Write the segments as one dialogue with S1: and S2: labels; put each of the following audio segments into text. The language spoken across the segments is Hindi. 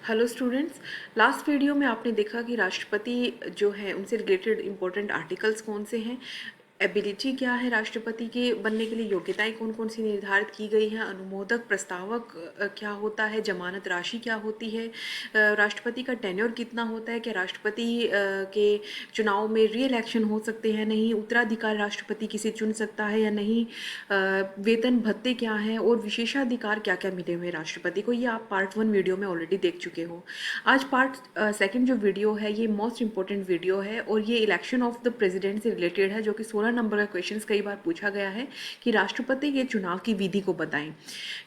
S1: Hello students. लास्ट वीडियो में आपने देखा कि राष्ट्रपति जो है उनसे रिलेटेड इम्पोर्टेंट आर्टिकल्स कौन से हैं, एबिलिटी क्या है, राष्ट्रपति के बनने के लिए योग्यताएं कौन कौन सी निर्धारित की गई हैं, अनुमोदक प्रस्तावक क्या होता है, जमानत राशि क्या होती है, राष्ट्रपति का टेन्योर कितना होता है, क्या राष्ट्रपति के चुनाव में री इलेक्शन हो सकते हैं नहीं, उत्तराधिकार राष्ट्रपति किसे चुन सकता है या नहीं, वेतन भत्ते क्या हैं और विशेषाधिकार क्या क्या मिले हुए राष्ट्रपति को। ये आप पार्ट 1 वीडियो में ऑलरेडी देख चुके हो। आज पार्ट सेकंड जो वीडियो है ये मोस्ट इंपॉर्टेंट वीडियो है और ये इलेक्शन ऑफ द प्रेसिडेंट से रिलेटेड है, जो कि 16 नंबर का क्वेश्चन कई बार पूछा गया है कि राष्ट्रपति के चुनाव की विधि को बताएं।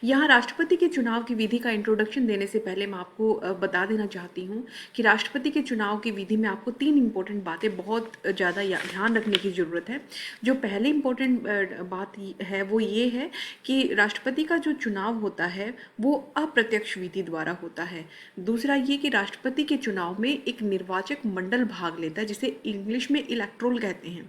S1: यहाँ राष्ट्रपति के चुनाव की विधि का इंट्रोडक्शन देने से पहले मैं आपको बता देना चाहती हूँ कि राष्ट्रपति के चुनाव की विधि में आपको 3 इंपॉर्टेंट बातें बहुत ज़्यादा ध्यान रखने की ज़रूरत है। जो पहली इंपॉर्टेंट बात है वो ये है कि राष्ट्रपति का जो चुनाव होता है वो अप्रत्यक्ष विधि द्वारा होता है। दूसरा ये कि राष्ट्रपति के चुनाव में एक निर्वाचक मंडल भाग लेता है जिसे इंग्लिश में इलेक्टोरल कहते हैं।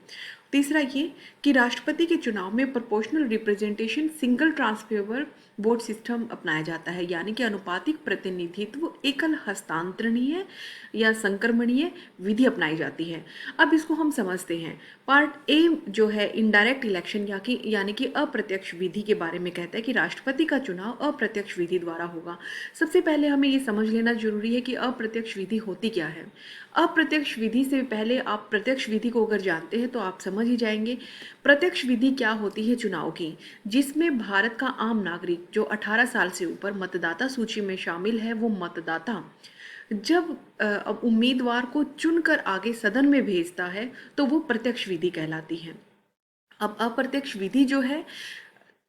S1: तीसरा ये कि राष्ट्रपति के चुनाव में proportional representation single transferable vote system अपनाया जाता है, यानी कि अनुपातिक प्रतिनिधित्व एकल हस्तांतरणीय या संक्रमणीय विधि अपनाई जाती है। अब इसको हम समझते हैं। पार्ट ए जो है इनडायरेक्ट इलेक्शन यानी कि अप्रत्यक्ष विधि के बारे में कहता है कि राष्ट्रपति का चुनाव अप्रत्यक्ष विधि द्वारा होगा। सबसे पहले हमें ये समझ लेना जरूरी है कि अप्रत्यक्ष विधि होती क्या है। अप्रत्यक्ष विधि से पहले आप प्रत्यक्ष विधि को अगर जानते हैं तो आप समझ ही जाएंगे। प्रत्यक्ष विधि क्या होती है चुनाव की, जिसमें भारत का आम नागरिक जो 18 साल से ऊपर मतदाता सूची में शामिल है वो मतदाता जब अब उम्मीदवार को चुनकर आगे सदन में भेजता है तो वो प्रत्यक्ष विधि कहलाती है। अब अप्रत्यक्ष विधि जो है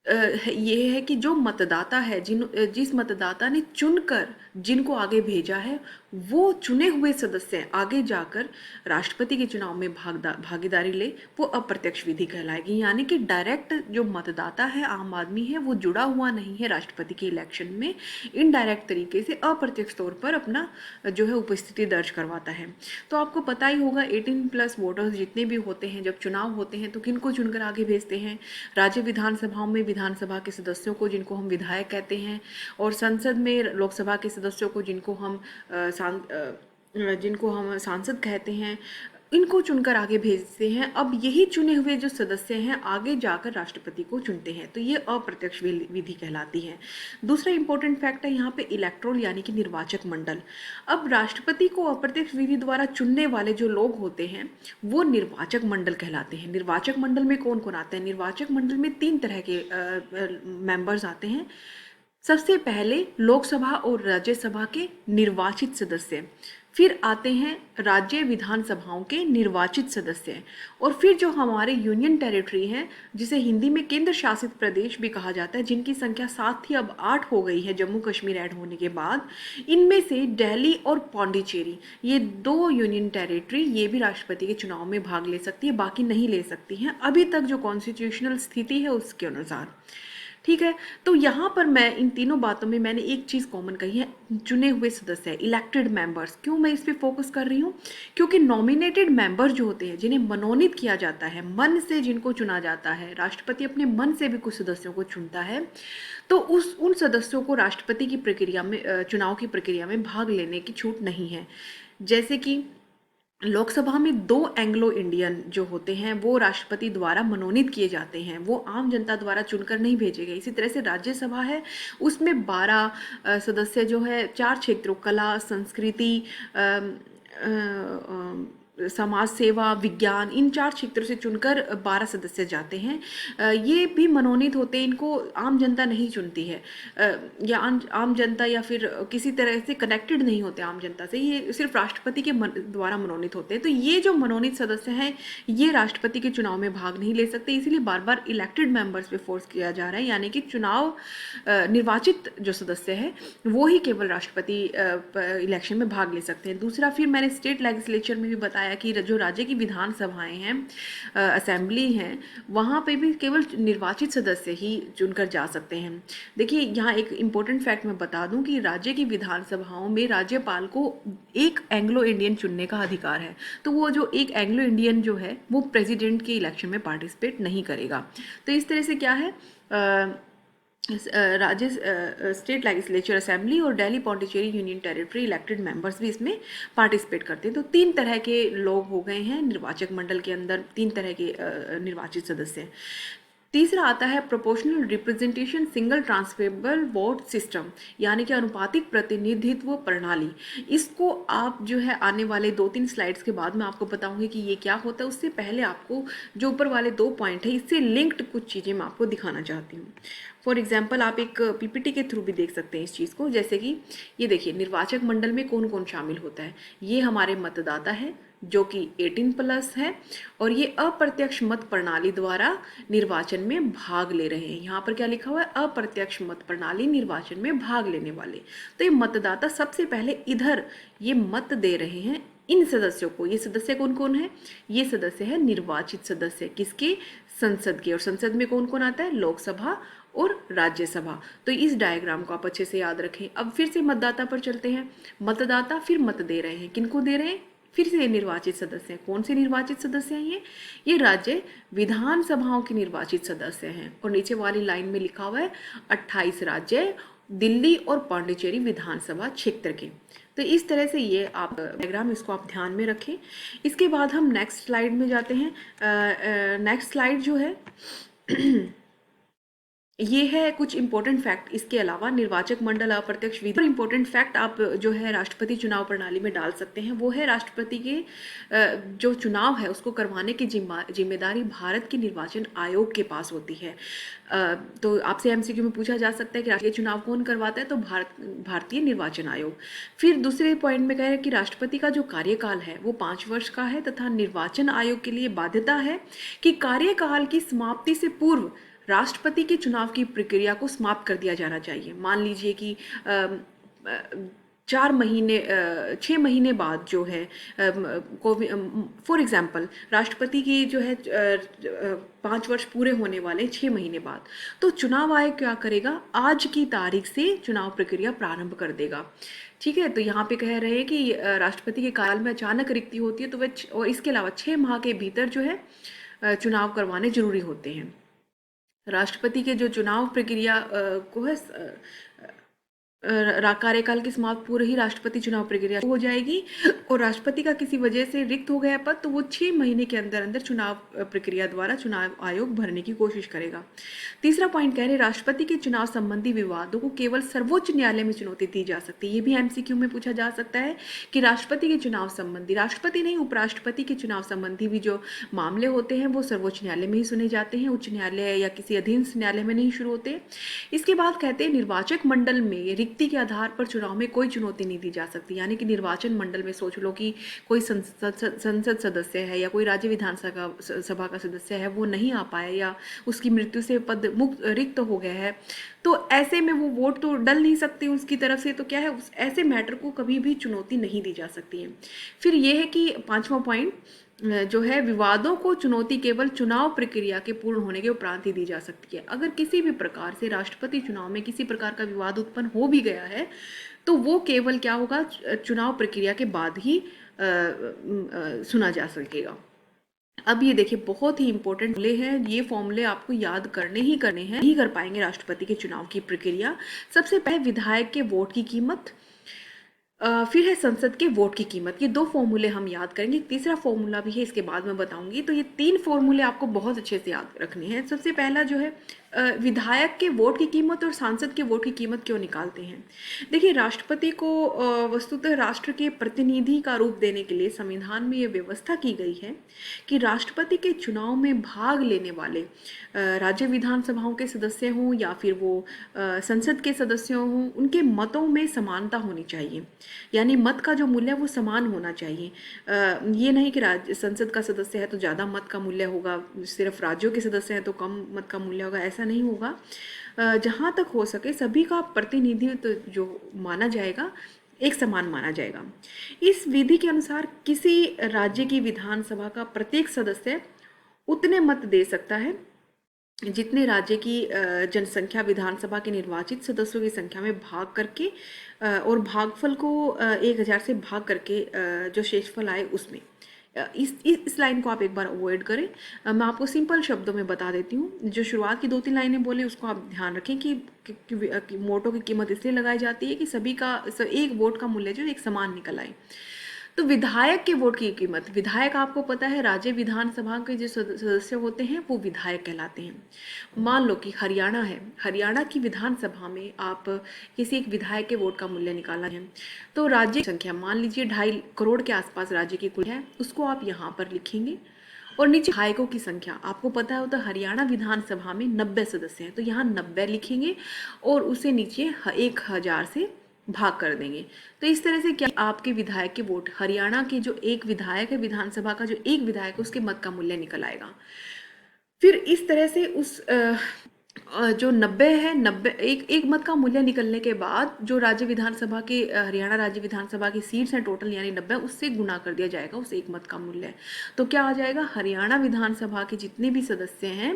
S1: ये है कि जो मतदाता है जिस मतदाता ने चुनकर जिनको आगे भेजा है वो चुने हुए सदस्य आगे जाकर राष्ट्रपति के चुनाव में भागीदारी ले, वो अप्रत्यक्ष विधि कहलाएगी। यानी कि डायरेक्ट जो मतदाता है, आम आदमी है, वो जुड़ा हुआ नहीं है राष्ट्रपति के इलेक्शन में, इनडायरेक्ट तरीके से अप्रत्यक्ष तौर पर अपना जो है उपस्थिति दर्ज करवाता है। तो आपको पता ही होगा 18+ वोटर्स जितने भी होते हैं जब चुनाव होते हैं तो किनको चुनकर आगे भेजते हैं, राज्य विधानसभाओं में विधानसभा के सदस्यों को जिनको हम विधायक कहते हैं, और संसद में लोकसभा के सदस्यों को जिनको हम सांसद कहते हैं, इनको चुनकर आगे भेजते हैं। अब यही चुने हुए जो सदस्य हैं आगे जाकर राष्ट्रपति को चुनते हैं, तो ये अप्रत्यक्ष विधि कहलाती है। दूसरा इंपॉर्टेंट फैक्ट है यहाँ पे इलेक्टोरल यानी कि निर्वाचक मंडल। अब राष्ट्रपति को अप्रत्यक्ष विधि द्वारा चुनने वाले जो लोग होते हैं वो निर्वाचक मंडल कहलाते हैं। निर्वाचक मंडल में कौन कौन आते हैं? निर्वाचक मंडल में 3 तरह के मेंबर्स आते हैं। सबसे पहले लोकसभा और राज्यसभा के निर्वाचित सदस्य, फिर आते हैं राज्य विधानसभाओं के निर्वाचित सदस्य, और फिर जो हमारे यूनियन टेरिटरी हैं जिसे हिंदी में केंद्र शासित प्रदेश भी कहा जाता है, जिनकी संख्या 7 थी अब 8 हो गई है जम्मू कश्मीर ऐड होने के बाद, इनमें से दिल्ली और पौंडीचेरी ये 2 यूनियन टेरिटरी ये भी राष्ट्रपति के चुनाव में भाग ले सकती है, बाकी नहीं ले सकती हैं अभी तक जो कॉन्स्टिट्यूशनल स्थिति है उसके अनुसार। ठीक है, तो यहाँ पर मैं इन तीनों बातों में मैंने एक चीज़ कॉमन कही है, चुने हुए सदस्य, इलेक्टेड मेंबर्स। क्यों मैं इस पे फोकस कर रही हूँ? क्योंकि नॉमिनेटेड मेंबर जो होते हैं, जिन्हें मनोनीत किया जाता है, मन से जिनको चुना जाता है, राष्ट्रपति अपने मन से भी कुछ सदस्यों को चुनता है, तो उन सदस्यों को राष्ट्रपति की प्रक्रिया में, चुनाव की प्रक्रिया में भाग लेने की छूट नहीं है। जैसे कि लोकसभा में 2 एंग्लो इंडियन जो होते हैं वो राष्ट्रपति द्वारा मनोनीत किए जाते हैं, वो आम जनता द्वारा चुनकर नहीं भेजे गए। इसी तरह से राज्यसभा है, उसमें 12 सदस्य जो है 4 क्षेत्रों, कला, संस्कृति, समाज सेवा, विज्ञान, इन 4 क्षेत्रों से चुनकर 12 सदस्य जाते हैं। ये भी मनोनीत होते हैं, इनको आम जनता नहीं चुनती है, या आम जनता या फिर किसी तरह से कनेक्टेड नहीं होते आम जनता से, ये सिर्फ राष्ट्रपति के द्वारा मनोनीत होते हैं। तो ये जो मनोनीत सदस्य हैं ये राष्ट्रपति के चुनाव में भाग नहीं ले सकते, इसीलिए बार बार इलेक्टेड मेंबर्स पे फोर्स किया जा रहा है, यानी कि चुनाव निर्वाचित जो सदस्य है वो ही केवल राष्ट्रपति इलेक्शन में भाग ले सकते हैं। दूसरा, फिर मैंने स्टेट लेजिस्लेचर में भी बताया कि जो राज्य की विधानसभाएं हैं, असेंबली हैं, वहाँ पे भी केवल निर्वाचित सदस्य ही चुनकर जा सकते हैं। देखिए यहाँ एक इम्पोर्टेंट फैक्ट मैं बता दूं कि राज्य की विधानसभाओं में राज्यपाल को एक एंग्लो इंडियन चुनने का अधिकार है, तो वो जो एक एंग्लो इंडियन जो है वो प्रेसिडेंट के इलेक्शन में पार्टिसिपेट नहीं करेगा। तो इस तरह से क्या है, स्टेट लेजिस्लेचर असेंबली और Delhi Pondicherry union territory elected members भी इसमें पार्टिसिपेट करते हैं। तो 3 तरह के लोग हो गए हैं निर्वाचक मंडल के अंदर, 3 तरह के निर्वाचित सदस्य हैं। तीसरा आता है proportional representation single transferable vote system, यानी कि अनुपातिक प्रतिनिधित्व प्रणाली। इसको आप जो है आने वाले 2-3 स्लाइड्स के बाद मैं आपको बताऊंगी कि ये क्या होता है। उससे पहले आपको जो ऊपर वाले 2 पॉइंट है इससे लिंक्ड कुछ चीज़ें मैं आपको दिखाना चाहती हूँ। फॉर एग्जाम्पल आप एक पीपीटी के थ्रू भी देख सकते हैं इस चीज़ को। जैसे कि ये देखिए निर्वाचक मंडल में कौन कौन शामिल होता है। ये हमारे मतदाता है जो कि 18+ है और ये अप्रत्यक्ष मत प्रणाली द्वारा निर्वाचन में भाग ले रहे हैं। यहाँ पर क्या लिखा हुआ है, अप्रत्यक्ष मत प्रणाली निर्वाचन में भाग लेने वाले। तो ये मतदाता सबसे पहले इधर ये मत दे रहे हैं इन सदस्यों को। ये सदस्य कौन कौन है, ये सदस्य है निर्वाचित सदस्य किसके, संसद के। और संसद में कौन कौन आता है, लोकसभा और राज्यसभा। तो इस डायग्राम को आप अच्छे से याद रखें। अब फिर से मतदाता पर चलते हैं। मतदाता फिर मत दे रहे हैं, किनको दे रहे हैं, फिर से निर्वाचित सदस्य हैं। कौन से निर्वाचित सदस्य हैं ये राज्य विधानसभाओं के निर्वाचित सदस्य हैं। और नीचे वाली लाइन में लिखा हुआ है 28 राज्य, दिल्ली और पांडिचेरी विधानसभा क्षेत्र के। तो इस तरह से ये आप डायग्राम, इसको आप ध्यान में रखें। इसके बाद हम नेक्स्ट स्लाइड में जाते हैं। नेक्स्ट स्लाइड जो है ये है कुछ इंपॉर्टेंट फैक्ट। इसके अलावा निर्वाचक मंडल अप्रत्यक्ष विधि, इंपॉर्टेंट फैक्ट आप जो है राष्ट्रपति चुनाव प्रणाली में डाल सकते हैं। वो है राष्ट्रपति के जो चुनाव है उसको करवाने की जिम्मेदारी भारत के निर्वाचन आयोग के पास होती है। तो आपसे एमसीक्यू में पूछा जा सकता है कि राष्ट्रीय चुनाव कौन करवाता है, तो भारतीय निर्वाचन आयोग। फिर दूसरे पॉइंट में कह रहे हैं कि राष्ट्रपति का जो कार्यकाल है वो 5 वर्ष का है तथा निर्वाचन आयोग के लिए बाध्यता है कि कार्यकाल की समाप्ति से पूर्व राष्ट्रपति के चुनाव की प्रक्रिया को समाप्त कर दिया जाना चाहिए। मान लीजिए कि 6 महीने बाद जो है फॉर एग्जांपल राष्ट्रपति की जो है 5 वर्ष पूरे होने वाले 6 महीने बाद, तो चुनाव आयोग क्या करेगा, आज की तारीख से चुनाव प्रक्रिया प्रारंभ कर देगा। ठीक है, तो यहाँ पे कह रहे हैं कि राष्ट्रपति के काल में अचानक रिक्ति होती है तो वह, और इसके अलावा 6 माह के भीतर जो है चुनाव करवाने जरूरी होते हैं। राष्ट्रपति के जो चुनाव प्रक्रिया को है कार्यकाल की समाप्त पूर्व ही राष्ट्रपति चुनाव प्रक्रिया हो जाएगी। और राष्ट्रपति का किसी वजह से रिक्त हो गया पद तो वो 6 महीने के अंदर अंदर चुनाव प्रक्रिया द्वारा चुनाव आयोग भरने की कोशिश करेगा। तीसरा पॉइंट कह रहे राष्ट्रपति के चुनाव संबंधी विवादों को केवल सर्वोच्च न्यायालय में चुनौती दी जा सकती है। ये भी एमसीक्यू में पूछा जा सकता है कि राष्ट्रपति के चुनाव संबंधी, राष्ट्रपति नहीं उपराष्ट्रपति के चुनाव संबंधी भी जो मामले होते हैं वो सर्वोच्च न्यायालय में ही सुने जाते हैं, उच्च न्यायालय या किसी अधीन न्यायालय में नहीं शुरू होते। इसके बाद कहते हैं निर्वाचक मंडल में रिक्ति के आधार पर चुनाव में कोई चुनौती नहीं दी जा सकती। यानी कि निर्वाचन मंडल में सोच लो कि कोई संसद सदस्य है या कोई राज्य विधानसभा का सदस्य है, वो नहीं आ पाया या उसकी मृत्यु से पद मुक्त रिक्त हो गया है, तो ऐसे में वो वोट तो डल नहीं सकती उसकी तरफ से। तो क्या है, ऐसे मैटर को कभी भी चुनौती नहीं दी जा सकती है। फिर ये है कि 5वां पॉइंट जो है विवादों को चुनौती केवल चुनाव प्रक्रिया के पूर्ण होने के उपरांत ही दी जा सकती है। अगर किसी भी प्रकार से राष्ट्रपति चुनाव में किसी प्रकार का विवाद उत्पन्न हो भी गया है तो वो केवल क्या होगा, चुनाव प्रक्रिया के बाद ही सुना जा सकेगा। अब ये देखिए बहुत ही इंपॉर्टेंट फॉर्मूले हैं, ये फॉर्मूले आपको याद करने ही हैं, नहीं कर पाएंगे राष्ट्रपति के चुनाव की प्रक्रिया। सबसे पहले विधायक के वोट की कीमत, फिर है संसद के वोट की कीमत। ये 2 फॉर्मूले हम याद करेंगे। तीसरा फॉर्मूला भी है, इसके बाद मैं बताऊंगी। तो ये 3 फॉर्मूले आपको बहुत अच्छे से याद रखने हैं। सबसे पहला जो है विधायक के वोट की कीमत और सांसद के वोट की कीमत क्यों निकालते हैं। देखिए राष्ट्रपति को वस्तुतः राष्ट्र के प्रतिनिधि का रूप देने के लिए संविधान में ये व्यवस्था की गई है कि राष्ट्रपति के चुनाव में भाग लेने वाले राज्य विधानसभाओं के सदस्य हों या फिर वो संसद के सदस्य हों, उनके मतों में समानता होनी चाहिए। यानी मत का जो मूल्य है वो समान होना चाहिए। ये नहीं कि राज्य संसद का सदस्य है तो ज़्यादा मत का मूल्य होगा, सिर्फ राज्यों के सदस्य हैं तो कम मत का मूल्य होगा, ऐसा नहीं होगा। जहाँ तक हो सके सभी का प्रतिनिधित्व जो माना जाएगा एक समान माना जाएगा। इस विधि के अनुसार किसी राज्य की विधानसभा का प्रत्येक सदस्य उतने मत दे सकता है जितने राज्य की जनसंख्या विधानसभा के निर्वाचित सदस्यों की संख्या में भाग करके और भागफल को 1000 से भाग करके जो शेषफल आए उसमें। इस लाइन को आप एक बार अवॉइड करें। मैं आपको सिंपल शब्दों में बता देती हूँ। जो शुरुआत की 2-3 लाइनें बोले उसको आप ध्यान रखें कि वोटों की कीमत इसलिए लगाई जाती है कि सभी का एक वोट का मूल्य जो एक समान निकल आए। तो विधायक के वोट की कीमत, विधायक आपको पता है राज्य विधानसभा के जो सदस्य होते हैं वो विधायक कहलाते हैं। मान लो कि हरियाणा है, हरियाणा की विधानसभा में आप किसी एक विधायक के वोट का मूल्य निकालना है, तो राज्य की संख्या मान लीजिए 2.5 करोड़ के आसपास राज्य की कुल है, उसको आप यहाँ पर लिखेंगे। और नीचे विधायकों की संख्या आपको पता है, तो हरियाणा विधानसभा में 90 सदस्य हैं, तो यहाँ 90 लिखेंगे और उसे नीचे 1000 से भाग कर देंगे। तो इस तरह से क्या आपके विधायक के वोट, हरियाणा के जो एक विधायक है, विधानसभा का जो एक विधायक है, उसके मत का मूल्य निकल आएगा। फिर इस तरह से उस जो 90 है, 90 एक मत का मूल्य निकलने के बाद जो राज्य विधानसभा के हरियाणा राज्य विधानसभा की सीट्स हैं टोटल, यानी 90, उससे गुना कर दिया जाएगा उस एक मत का मूल्य। तो क्या आ जाएगा, हरियाणा विधानसभा के जितने भी सदस्य हैं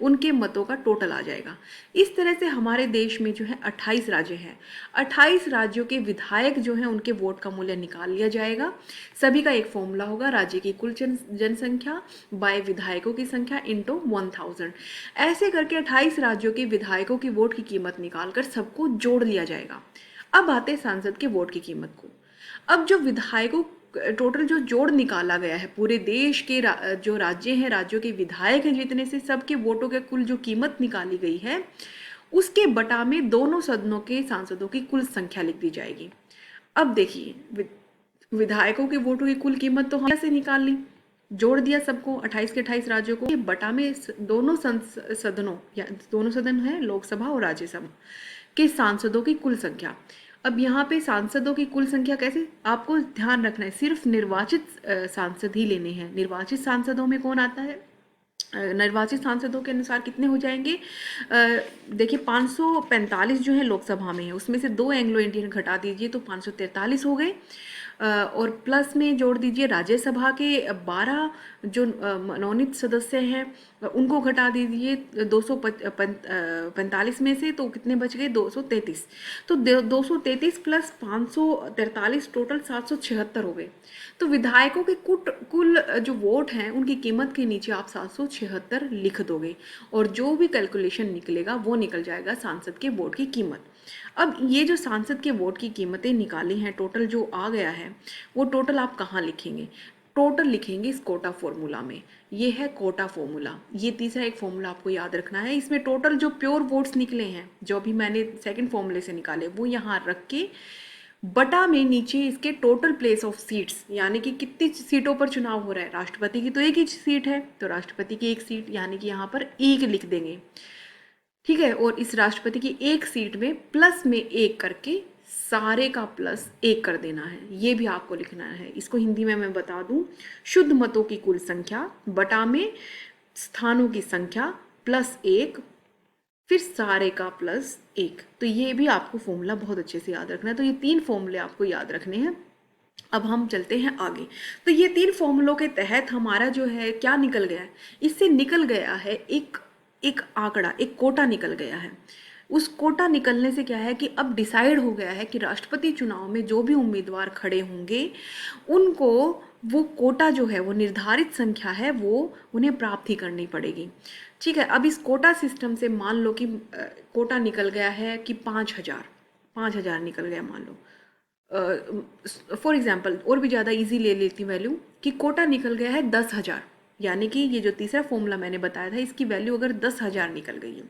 S1: उनके मतों का टोटल आ जाएगा। इस तरह से हमारे देश में जो है 28 राज्य हैं, 28 राज्यों के विधायक जो हैं उनके वोट का मूल्य निकाल लिया जाएगा। सभी का एक फॉर्मूला होगा, राज्य की कुल जनसंख्या बाय विधायकों की संख्या इंटू 1000। ऐसे करके 28 राज्यों के विधायकों की वोट की कीमत निकालकर सबको जोड़ लिया जाएगा। अब आते सांसद के वोट की कीमत को। अब जो विधायकों टोटल जो जोड़ निकाला गया है पूरे देश के जो राज्य हैं, राज्यों के विधायक हैं जितने से, सबके वोटों के कुल जो कीमत निकाली गई है उसके बटा में दोनों सदनों के सांसदों की कुल संख्या लिख दी जाएगी। अब देखिए, विधायकों के वोटों की कुल कीमत तो हम से निकाल ली, जोड़ दिया सबको 28 के 28 राज्यों को, बटा में दोनों सदनों, या दोनों सदन है लोकसभा और राज्यसभा के सांसदों की कुल संख्या। अब यहाँ पे सांसदों की कुल संख्या कैसे, आपको ध्यान रखना है, सिर्फ निर्वाचित सांसद ही लेने हैं। निर्वाचित सांसदों में कौन आता है, निर्वाचित सांसदों के अनुसार कितने हो जाएंगे, देखिए 545 जो है लोकसभा में है, उसमें से 2 एंग्लो इंडियन घटा दीजिए तो 543 हो गए। और प्लस में जोड़ दीजिए राज्यसभा के 12 जो मनोनीत सदस्य हैं उनको घटा दीजिए 245 में से, तो कितने बच गए, 233। तो 233 प्लस 543 टोटल 776 हो गए। तो विधायकों के कुल जो वोट हैं उनकी कीमत के नीचे आप 776 लिख दोगे और जो भी कैलकुलेशन निकलेगा वो निकल जाएगा सांसद के वोट की कीमत। अब ये जो सांसद के वोट की कीमतें निकाली हैं, टोटल जो आ गया है, वो टोटल आप कहाँ लिखेंगे, टोटल लिखेंगे इस कोटा फॉर्मूला में। ये है कोटा फॉर्मूला। ये तीसरा एक फॉर्मूला आपको याद रखना है। इसमें टोटल जो प्योर वोट्स निकले हैं, जो अभी मैंने सेकंड फॉर्मूले से निकाले, वो यहाँ रख के बटा में नीचे इसके टोटल प्लेस ऑफ सीट्स, यानी कि कितनी सीटों पर चुनाव हो रहा है। राष्ट्रपति की तो एक ही सीट है, तो राष्ट्रपति की एक सीट, यानी कि यहाँ पर एक लिख देंगे, ठीक है। और इस राष्ट्रपति की एक सीट में प्लस में एक करके सारे का प्लस एक कर देना है, ये भी आपको लिखना है। इसको हिंदी में मैं बता दूं, शुद्ध मतों की कुल संख्या बटा में स्थानों की संख्या प्लस एक, फिर सारे का प्लस एक। तो ये भी आपको फॉर्मूला बहुत अच्छे से याद रखना है। तो ये 3 फॉर्मूले आपको याद रखने हैं। अब हम चलते हैं आगे। तो ये 3 फॉर्मूलों के तहत हमारा जो है क्या निकल गया है, इससे निकल गया है एक आंकड़ा, एक कोटा निकल गया है। उस कोटा निकलने से क्या है कि अब डिसाइड हो गया है कि राष्ट्रपति चुनाव में जो भी उम्मीदवार खड़े होंगे उनको वो कोटा जो है, वो निर्धारित संख्या है, वो उन्हें प्राप्त ही करनी पड़ेगी, ठीक है। अब इस कोटा सिस्टम से मान लो कि कोटा निकल गया है कि 5000 निकल गया, मान लो फॉर एग्जाम्पल, और भी ज़्यादा इजी ले लेती वैल्यू कि कोटा निकल गया है 10,000, यानी कि ये जो तीसरा फॉर्मूला मैंने बताया था इसकी वैल्यू अगर 10,000 निकल गई है,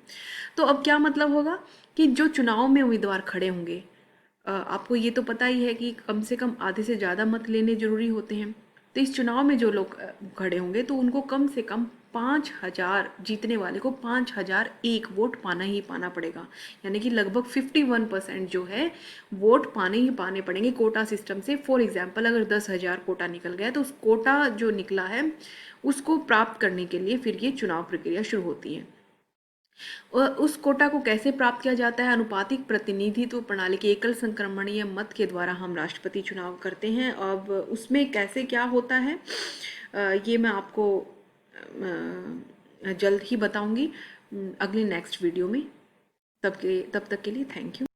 S1: तो अब क्या मतलब होगा कि जो चुनाव में उम्मीदवार खड़े होंगे, आपको ये तो पता ही है कि कम से कम आधे से ज़्यादा मत लेने जरूरी होते हैं। तो इस चुनाव में जो लोग खड़े होंगे तो उनको कम से कम 5000, जीतने वाले को 5001 वोट पाना ही पाना पड़ेगा, यानी कि लगभग 51% जो है वोट पाने ही पाने पड़ेंगे कोटा सिस्टम से। फॉर एग्जाम्पल, अगर 10,000 कोटा निकल गया तो उस कोटा जो निकला है उसको प्राप्त करने के लिए फिर ये चुनाव प्रक्रिया शुरू होती है। और उस कोटा को कैसे प्राप्त किया जाता है, अनुपातिक प्रतिनिधित्व प्रणाली के एकल संक्रमणीय मत के द्वारा हम राष्ट्रपति चुनाव करते हैं। अब उसमें कैसे क्या होता है ये मैं आपको जल्द ही बताऊंगी अगले नेक्स्ट वीडियो में। तब तक के लिए थैंक यू।